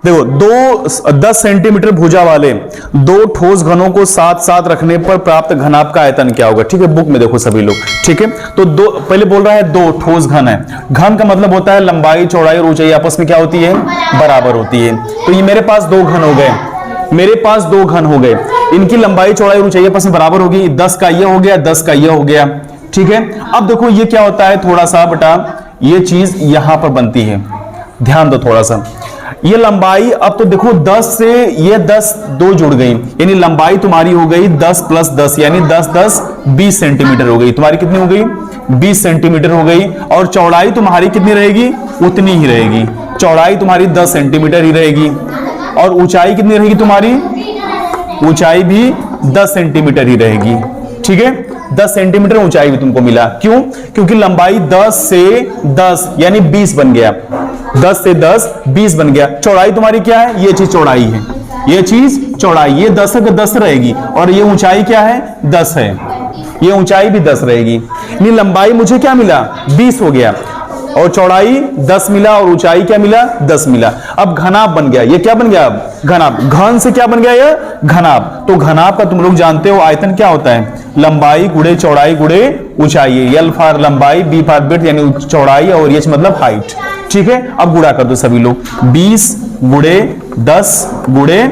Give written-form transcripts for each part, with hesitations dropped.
देखो, 10 सेंटीमीटर भुजा वाले दो ठोस घनों को साथ साथ रखने पर प्राप्त घनाभ का आयतन क्या होगा। ठीक है, बुक में देखो सभी लोग। ठीक है, तो दो, पहले बोल रहा है दो ठोस घन है। घन का मतलब होता है लंबाई, चौड़ाई और ऊंचाई आपस में क्या होती है, बराबर होती है। तो ये मेरे पास दो घन हो गए, मेरे पास दो घन हो गए, इनकी लंबाई, चौड़ाई और ऊंचाई आपस में बराबर होगी। 10 का ये हो गया, 10 का ये हो गया। ठीक है, अब देखो ये क्या होता है, थोड़ा सा बेटा ये चीज यहां पर बनती है, ध्यान दो थोड़ा सा। ये लंबाई, अब तो देखो 10 से ये 10 दो जुड़ गई, यानी लंबाई तुम्हारी हो गई 10 + 10 यानी 10 10 20 सेंटीमीटर हो गई। तुम्हारी कितनी हो गई, 20 सेंटीमीटर हो गई। और चौड़ाई तुम्हारी कितनी रहेगी, उतनी ही रहेगी। चौड़ाई तुम्हारी 10 सेंटीमीटर ही रहेगी। और ऊंचाई कितनी रहेगी तुम्हारी, ऊंचाई भी 10 सेंटीमीटर ही रहेगी। ठीक है, 10 सेंटीमीटर ऊंचाई भी तुमको मिला। क्यों, क्योंकि लंबाई 10 से 10 यानी 20 बन गया, 10 से 10 20 बन गया। चौड़ाई तुम्हारी क्या है, ये चीज चौड़ाई है, ये चीज चौड़ाई, ये 10 है तो 10 रहेगी। और ये ऊंचाई क्या है, 10 है, ये ऊंचाई भी 10 रहेगी। यानी लंबाई मुझे क्या मिला, 20 हो गया, और चौड़ाई 10 मिला, और ऊंचाई क्या मिला, 10 मिला। अब घनाभ बन गया, ये क्या बन गया, घनाभ। घन से क्या बन गया, ये घनाभ। तो घनाभ का तुम लोग जानते हो आयतन क्या होता है, लंबाई गुणे चौड़ाई गुणे ऊंचाई। L फॉर लंबाई, B फॉर ब्रेड्थ यानी चौड़ाई, और H मतलब हाइट। ठीक है, अब गुणा कर दो सभी लोग, 20 गुणे 10 गुणे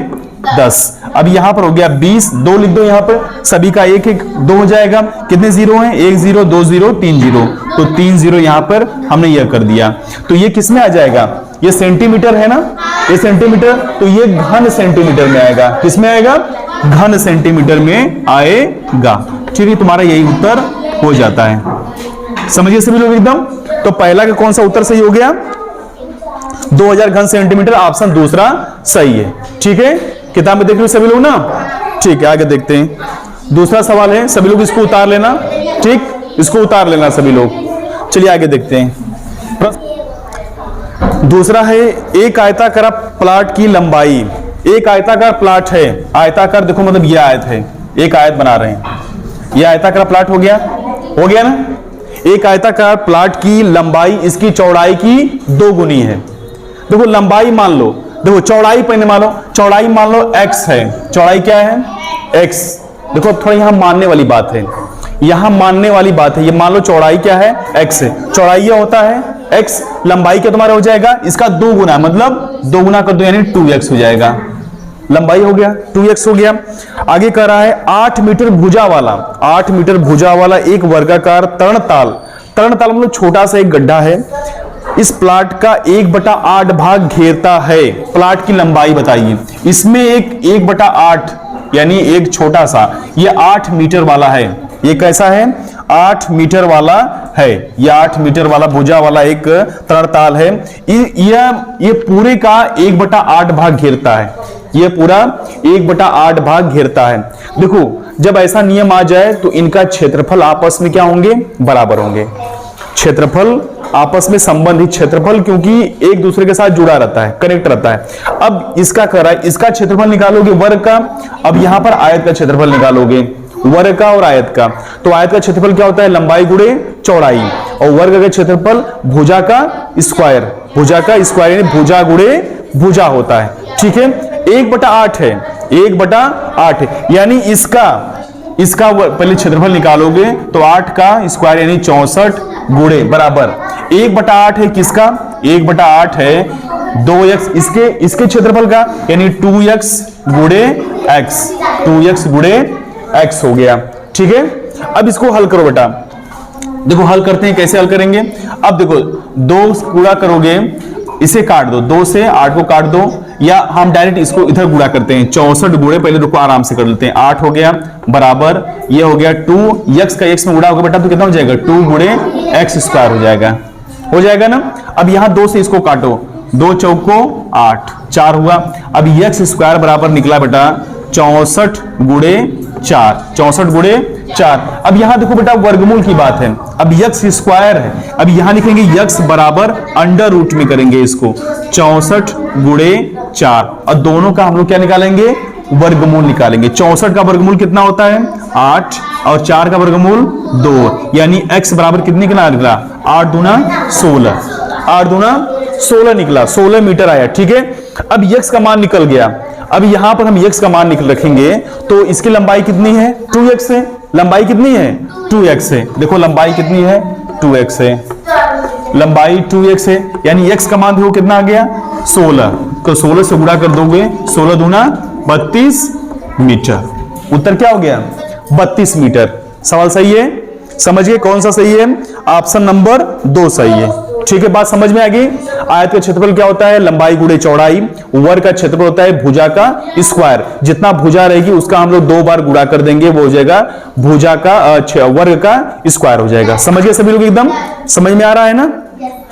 10। अब यहां पर हो गया 20, 2 लिख दो यहां पर, सभी का एक एक 2 हो जाएगा। कितने जीरो हैं, 1 0 2 0 3 0, तो 3 0 यहां पर हमने यह कर दिया। तो ये किस में आ जाएगा, ये सेंटीमीटर है ना, ये सेंटीमीटर, तो ये घन सेंटीमीटर में आएगा। किस में आएगा, घन सेंटीमीटर में आएगा। ठीक है, तुम्हारा यही उत्तर हो जाता है। समझिए सभी लोग एकदम। तो पहला का कौन सा उत्तर सही हो गया, 2000 घन सेंटीमीटर, ऑप्शन दूसरा सही है। ठीक है, किताब में देख लो सभी लोग ना। ठीक है, आगे देखते हैं। दूसरा सवाल है, सभी लोग इसको उतार लेना। ठीक, इसको उतार लेना सभी लोग। चलिए आगे देखते हैं। दूसरा है, एक आयताकार प्लाट की लंबाई, एक आयताकार प्लाट है, आयताकार देखो मतलब यह आयत है, एक आयत बना रहे हैं, यह आयताकार प्लाट हो गया ना। एक आयताकार प्लाट की लंबाई इसकी चौड़ाई की 2 गुनी है। देखो लंबाई मान लो, देखो चौड़ाई पहले मान लो, चौड़ाई मान लो x है, चौड़ाई क्या है, x। देखो थोड़ा यहां मानने वाली बात है, यहां मानने वाली बात है। ये मान लो चौड़ाई क्या है, x है, चौड़ाई ये होता है x, लंबाई क्या तुम्हारा हो जाएगा, इसका 2 गुना, मतलब 2 गुना कर दो यानी 2x हो जाएगा। लंबाई हो गया, 2x हो गया। आगे कह रहा है 8 मीटर भुजा वाला, 8 मीटर भुजा वाला एक वर्गाकार तरणताल, तरणताल मतलब छोटा सा एक गड्ढा है, इस प्लाट का 1/8 भाग घेरता है। प्लाट की लंबाई बताइए, इसमें एक 1/8 यानी एक छोटा सा, ये 8 मीटर वाला है। ये कैसा है, 8 मीटर वाला है, ये 8 मीटर वाला भुजा वाला एक तरणताल है। ये पूरे का 1/8 भाग घेरता है, ये पूरा 1/8 भाग घेरता है। देखो जब ऐसा नियम आ जाए तो इनका क्षेत्रफल आपस में क्या होंगे, बराबर होंगे। क्षेत्रफल आपस में संबंधित क्षेत्रफल, क्योंकि एक दूसरे के साथ जुड़ा रहता है, कनेक्ट रहता है। अब इसका कर रहा है, इसका क्षेत्रफल निकालोगे वर्ग का, अब यहां पर आयत का क्षेत्रफल निकालोगे, वर्ग का और आयत का। तो आयत का क्षेत्रफल क्या होता है, लंबाई गुणे चौड़ाई, और वर्ग का क्षेत्रफल भुजा का स्क्वायर, भुजा का स्क्वायर यानी भुजा गुणे भुजा होता है। ठीक है, 1/8 है, 1/8 है, यानी इसका पहले क्षेत्रफल निकालोगे तो 8 का स्क्वायर यानी 64 गुणे बराबर 1/8 है, किसका 1/8 है 2x, इसके क्षेत्रफल का यानी 2x गुणे x, 2x गुणे x हो गया। ठीक है, अब इसको हल करो बेटा। देखो हल करते हैं, कैसे हल करेंगे। अब देखो 2 पूरा करोगे, इसे काट दो, 2 से 8 को काट दो, या हम डायरेक्ट इसको इधर गुणा करते हैं, 64 गुणे, पहले रुको आराम से कर लेते हैं। 8 हो गया बराबर, ये हो गया 2x का x में गुणा होगा बेटा, तो कितना हो जाएगा 2 गुणे x स्क्वायर हो जाएगा ना। अब यहां 2 से इसको काटो, 2 चौको 8, 4 हुआ। अब x स्क्वायर बराबर निकला बेटा 64 गुणे 4, 64 गुणे 4। अब यहां देखो बेटा वर्गमूल की बात है, अब x स्क्वायर है, अब यहां लिखेंगे x बराबर अंडर रूट में करेंगे इसको, 64 गुणे 4, और दोनों का हम लोग क्या निकालेंगे, वर्गमूल निकालेंगे। 64 का वर्गमूल कितना होता है 8, और 4 का वर्गमूल 2, यानी x बराबर कितने का निकला 8 दूना 16, 8 दूना 16 निकला, 16 मीटर आया। ठीक है, अब x का मान निकल गया। अब यहां पर हम x का मान निकल रखेंगे तो इसकी लंबाई कितनी है? 2x है। लंबाई कितनी है? 2x है। देखो लंबाई कितनी है? 2x है। लंबाई 2x है, यानी x का मान देखो कितना आ गया? 16। तो 16 से गुणा कर दोगे, 16 दूना 32 मीटर। उत्तर क्या हो गया? 32 मीटर। सवाल सही है? समझिए कौन सा सही है? ऑप्शन नंबर 2 सही है। ठीक है, बात समझ में आ गई। आयत का क्षेत्रफल क्या होता है? लंबाई गुणे चौड़ाई। वर्ग का क्षेत्रफल होता है भुजा का स्क्वायर। जितना भुजा रहेगी उसका हम लोग 2 बार गुणा कर देंगे, वो हो जाएगा भुजा का वर्ग का स्क्वायर हो जाएगा। समझिए सभी लोग, एकदम समझ में आ रहा है ना?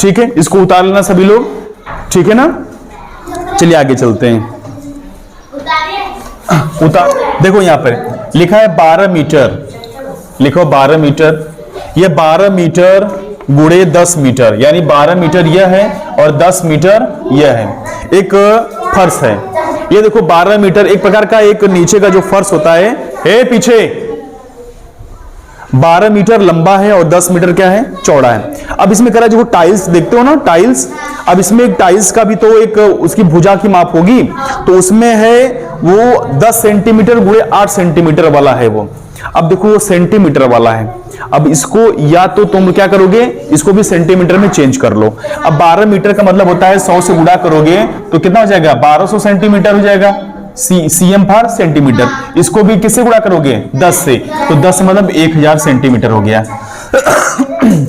ठीक है, इसको उतार लेना सभी लोग। ठीक है ना, चलिए आगे चलते हैं। उतार देखो, यहां पर लिखा है 12 मीटर। लिखो 12 मीटर। ये 12 मीटर गुणे 10 मीटर, यानी 12 मीटर यह है और 10 मीटर यह है। एक फर्श है, ये देखो 12 मीटर एक प्रकार का एक नीचे का जो फर्श होता है पीछे 12 मीटर लंबा है और 10 मीटर क्या है? चौड़ा है। अब इसमें करा जो टाइल्स देखते हो ना, टाइल्स, अब इसमें एक टाइल्स का भी तो एक उसकी भुजा की माप होगी, तो उसमें है वो 10 सेंटीमीटर गुणे 8 सेंटीमीटर वाला है वो। अब देखो वो सेंटीमीटर वाला है। अब इसको या तो तुम क्या करोगे, इसको भी सेंटीमीटर में चेंज कर लो। अब 12 मीटर का मतलब होता है 100 से गुणा करोगे तो कितना हो जाएगा? 1200 सेंटीमीटर हो जाएगा। CM for centimetre. इसको भी किससे गुणा करोगे? 10 से, तो 10 मतलब 1000 सेंटीमीटर हो गया।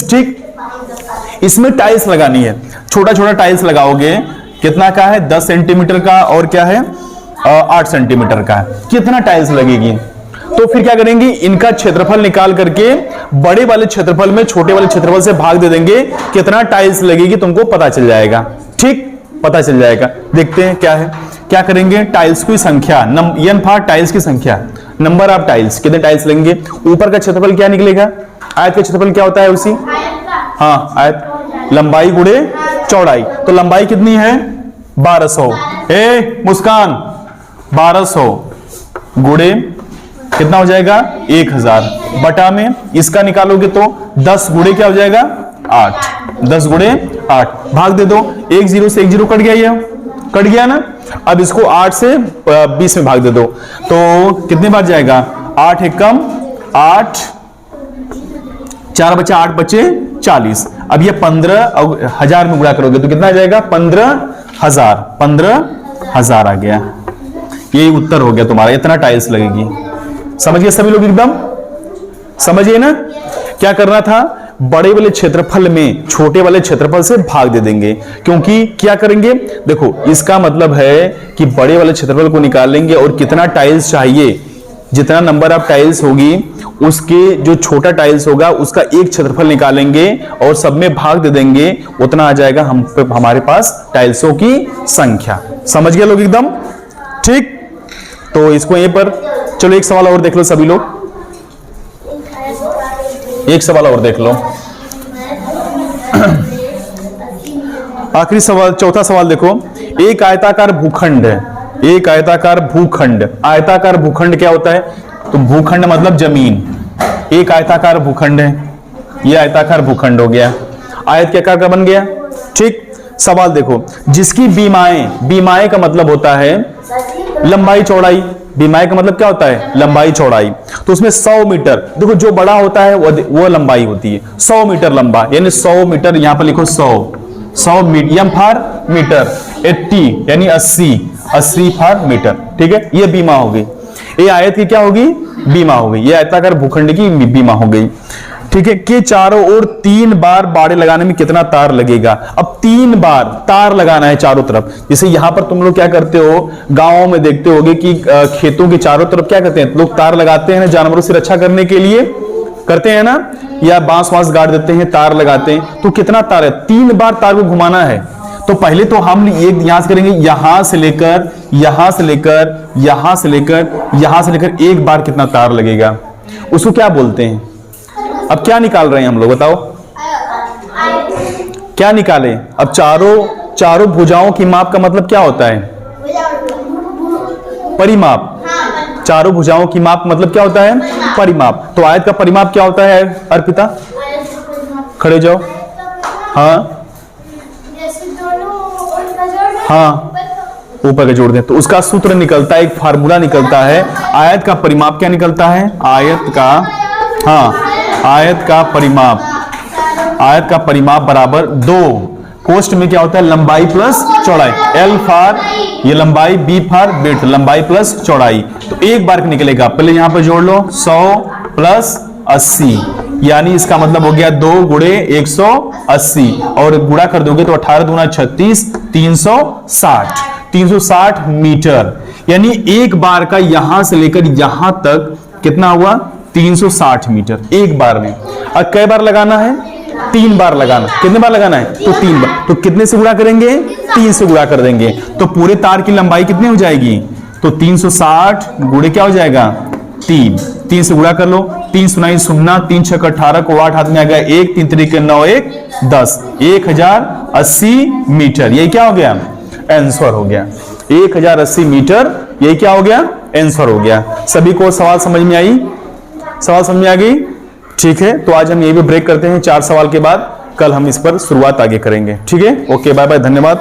ठीक, इसमें टाइल्स लगानी है, छोटा छोटा टाइल्स लगाओगे। कितना का है? 10 सेंटीमीटर का और क्या है 8 सेंटीमीटर का। कितना टाइल्स लगेगी? तो फिर क्या करेंगे, इनका क्षेत्रफल निकाल करके बड़े वाले क्षेत्रफल में छोटे वाले क्षेत्रफल से भाग दे देंगे। कितना टाइल्स लगेगी तुमको पता चल जाएगा। ठीक, पता चल जाएगा। देखते हैं क्या है। क्या करेंगे, टाइल्स की संख्या, एन फॉर टाइल्स की संख्या, नंबर ऑफ टाइल्स, कितने टाइल्स लेंगे। ऊपर का क्षेत्रफल क्या निकलेगा? आयत का क्षेत्रफल क्या होता है उसी? हाँ, आयत लंबाई गुणे चौड़ाई। तो लंबाई कितनी है? 1200। मुस्कान, 1200 गुणे कितना हो जाएगा? 1000 बटा में इसका निकालोगे तो 10 गुणे क्या हो जाएगा? 8। 10 गुणे 8 भाग दे दो। 1 0 से 1 0 कट गया, ये कट गया ना। अब इसको 8 से 20 में भाग दे दो तो कितने बार जाएगा? 8 एकम 8, 4 बचे 8 बचे 40। अब ये 15,000 में गुणा करोगे तो कितना आ जाएगा? 15,000। 15,000 आ गया। ये उत्तर हो गया तुम्हारा। इतना टाइल्स लगेगी। समझिए सभी लोग, एकदम समझिए ना। क्या करना था? बड़े वाले क्षेत्रफल में छोटे वाले क्षेत्रफल से भाग दे देंगे, क्योंकि क्या करेंगे, देखो इसका मतलब है कि बड़े वाले क्षेत्रफल को निकालेंगे और कितना टाइल्स चाहिए, जितना नंबर ऑफ टाइल्स होगी उसके जो छोटा टाइल्स होगा उसका एक क्षेत्रफल निकालेंगे और सब में भाग दे देंगे। उतना आ जाएगा हमारे पास टाइल्सों की संख्या। समझ गए लोग एकदम? ठीक, तो इसको यहीं पर चलो एक सवाल और देख लो सभी लोग। एक सवाल और देख लो। आखिरी सवाल, चौथा सवाल देखो। एक आयताकार भूखंड है। एक आयताकार भूखंड। आयताकार भूखंड क्या होता है? तो भूखंड मतलब जमीन। एक आयताकार भूखंड है, यह आयताकार भूखंड हो गया। आयत के आकार का बन गया। ठीक, सवाल देखो। जिसकी बीमाएं, बीमाएं का मतलब होता है लंबाई चौड़ाई। बीमाई का मतलब क्या होता है? लंबाई चौड़ाई। तो उसमें 100 मीटर, देखो जो बड़ा होता है वो लंबाई होती है। 100 मीटर लंबा, यानी 100 मीटर, यहां पर लिखो 100 मीडियम फॉर मीटर। 80 यानी 80 फॉर मीटर। ठीक है, ये बीमा हो गई। ये आयत की क्या होगी? बीमा हो गई। ये आयताकार भूखंड की बीमा हो गई। ठीक है, कि चारों ओर 3 बार बाड़े लगाने में कितना तार लगेगा? अब 3 बार तार लगाना है चारों तरफ। जैसे यहां पर तुम लोग क्या करते हो, गांवों में देखते होगे कि खेतों के चारों तरफ क्या करते हैं लोग? तार लगाते हैं ना, जानवरों से रक्षा करने के लिए करते हैं ना, या बांस वांस गाड़ देते हैं, तार लगाते हैं। तो कितना तार है? 3 बार तार को घुमाना है। तो पहले तो हम एक यहां से करेंगे, यहां से लेकर यहां से लेकर यहां से लेकर यहां से लेकर एक बार कितना तार लगेगा, उसको क्या बोलते हैं? अब क्या निकाल रहे हैं हम लोग, बताओ क्या निकाले? अब चारों भुजाओं की माप का मतलब क्या होता है? परिमाप। चारों भुजाओं की माप मतलब क्या होता है? परिमाप। तो आयत का परिमाप क्या होता है? अर्पिता खड़े जाओ। हाँ, जैसे दोनों हाँ ऊपर के जोड़ दें तो उसका सूत्र निकलता है, एक फार्मूला निकलता है। आयत का परिमाप क्या निकलता है? आयत का, हाँ आयत का परिमाप बराबर 2 कोष्ठ में क्या होता है? लंबाई प्लस चौड़ाई। L फार ये लंबाई, B फार विड्थ, लंबाई प्लस चौड़ाई। तो एक बार निकलेगा, पहले यहां पर जोड़ लो 100 प्लस 80, यानी इसका मतलब हो गया 2 गुणे 180 और गुणा कर दोगे तो 18 दूना 36, 360 मीटर। यानी एक बार का यहां से लेकर यहां तक कितना हुआ? 360 मीटर एक बार में। अब कई बार लगाना है? 3 बार लगाना। कितने बार लगाना है? तो 3 बार। तो कितने से गुणा करेंगे? 3 से गुणा कर देंगे। तो पूरे तार की लंबाई कितनी हो जाएगी? तो 360 गुणे क्या हो जाएगा? 3 से गुणा कर लो। 3 सुनाई 0, 3 6 18 को 8 हाथ में आ गया 1, 3 3 9 1 10, 1080 मीटर। ये क्या हो गया? आंसर हो गया 1080 मीटर। ये क्या हो गया? आंसर हो गया। सभी को सवाल समझ में आई? सवाल समझ में आ गई? ठीक है, तो आज हम यही पे ब्रेक करते हैं। 4 सवाल के बाद कल हम इस पर शुरुआत आगे करेंगे। ठीक है, ओके, बाय बाय, धन्यवाद।